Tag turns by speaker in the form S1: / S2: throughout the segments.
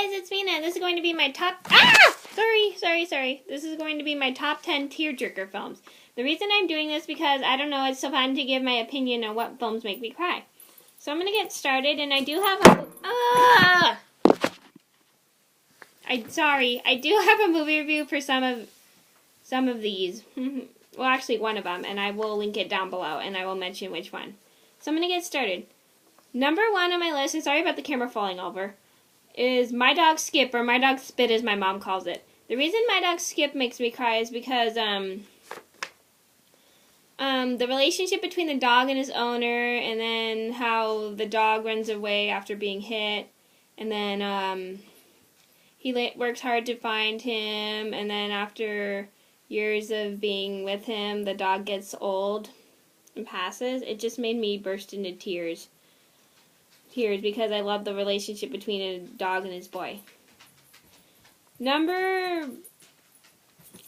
S1: guys, it's Vina. This is going to be my top... Sorry. This is going to be my top 10 tearjerker films. The reason I'm doing this because, I don't know, it's so fun to give my opinion on what films make me cry. So I'm going to get started, and I do have a... I do have a movie review for some of these. Well, actually, one of them, and I will link it down below, and I will mention which one. So I'm going to get started. Number 1 on my list, and sorry about the camera falling over, is My Dog Skip, or My Dog Spit as my mom calls it. The reason My Dog Skip makes me cry is because the relationship between the dog and his owner, and then how the dog runs away after being hit, and then he works hard to find him, and then after years of being with him, the dog gets old and passes. It just made me burst into tears because I love the relationship between a dog and his boy. Number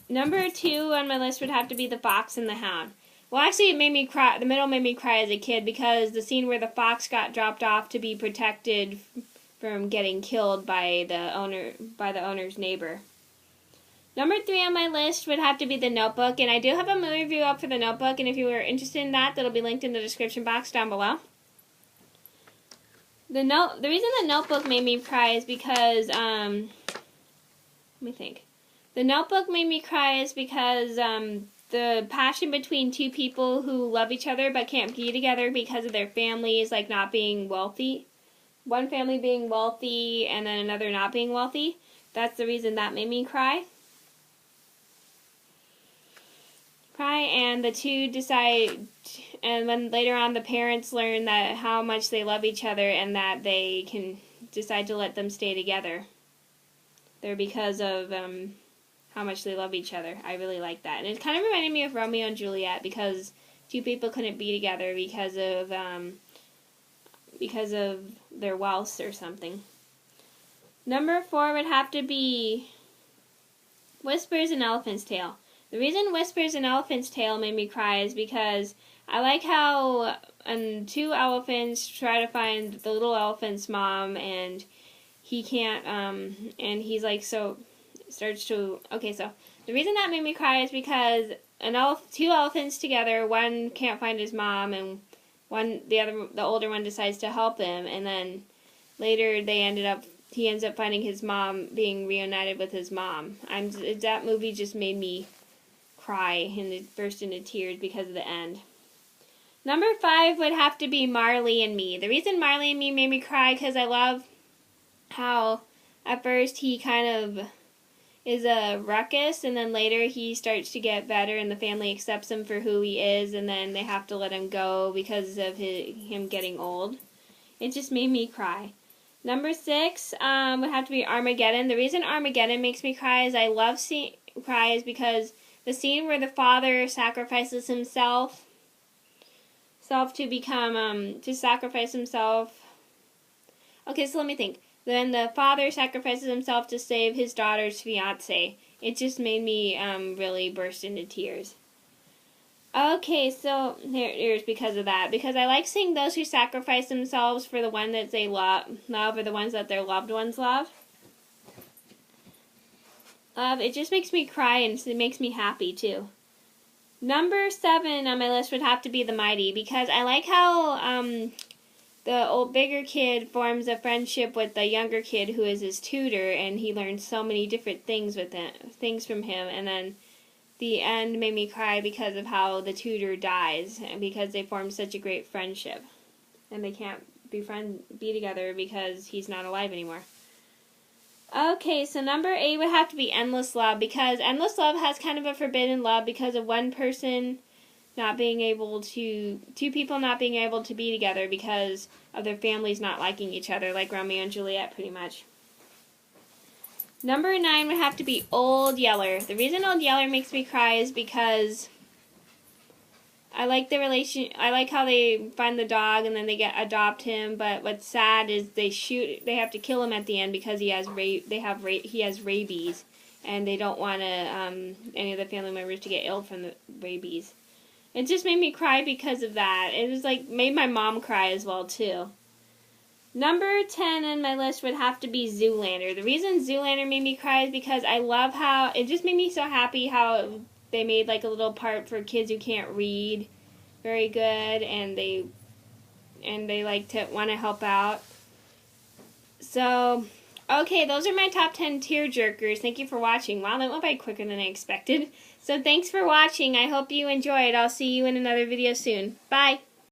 S1: 2 on my list would have to be The Fox and the Hound. Well, actually, it made me cry. The middle made me cry as a kid because the scene where the fox got dropped off to be protected from getting killed by the owner's neighbor. Number 3 on my list would have to be The Notebook, and I do have a movie review up for The Notebook, and if you are interested in that, that'll be linked in the description box down below. The reason The Notebook made me cry is because, let me think. The Notebook made me cry is because, the passion between two people who love each other but can't be together because of their families, like, not being wealthy. One family being wealthy and then another not being wealthy. That's the reason that made me cry. And the two decide, and when later on the parents learn that how much they love each other and that they can decide to let them stay together. They're because of how much they love each other. I really like that. And it kind of reminded me of Romeo and Juliet because two people couldn't be together because of their wealth or something. Number 4 would have to be Whispers and Elephant's Tail. The reason Whispers and Elephant's Tail made me cry is because I like how two elephants try to find the little elephant's mom, and he can't, and he's like, so the reason that made me cry is because two elephants together, one can't find his mom, and the older one decides to help him, and then later he ends up finding his mom, being reunited with his mom. That movie just made me cry and burst into tears because of the end. Number 5 would have to be Marley and Me. The reason Marley and Me made me cry because I love how at first he kind of is a ruckus, and then later he starts to get better and the family accepts him for who he is, and then they have to let him go because of him getting old. It just made me cry. Number 6 would have to be Armageddon. The reason Armageddon makes me cry is is because the scene where the father sacrifices himself to sacrifice himself. Okay, so let me think. Then the father sacrifices himself to save his daughter's fiancé. It just made me really burst into tears. Okay, so here's because of that. Because I like seeing those who sacrifice themselves for the one that they love or the ones that their loved ones love. It just makes me cry, and it makes me happy too. Number 7 on my list would have to be The Mighty, because I like how the bigger kid forms a friendship with the younger kid who is his tutor, and he learns so many different things from him, and then the end made me cry because of how the tutor dies, because they formed such a great friendship, and they can't be together because he's not alive anymore. Okay, so number 8 would have to be Endless Love, because Endless Love has kind of a forbidden love because of two people not being able to be together because of their families not liking each other, like Romeo and Juliet, pretty much. Number 9 would have to be Old Yeller. The reason Old Yeller makes me cry is because I like how they find the dog and then they adopt him, but what's sad is they have to kill him at the end because he has rabies, and they don't want any of the family members to get ill from the rabies. It just made me cry because of that. It was made my mom cry as well too. Number 10 on my list would have to be Zoolander. The reason Zoolander made me cry is because I love how, it just made me so happy how they made like a little part for kids who can't read very good, and they like to want to help out. So, okay, those are my top 10 tearjerkers. Thank you for watching. Wow, that went by quicker than I expected. So thanks for watching. I hope you enjoyed. I'll see you in another video soon. Bye.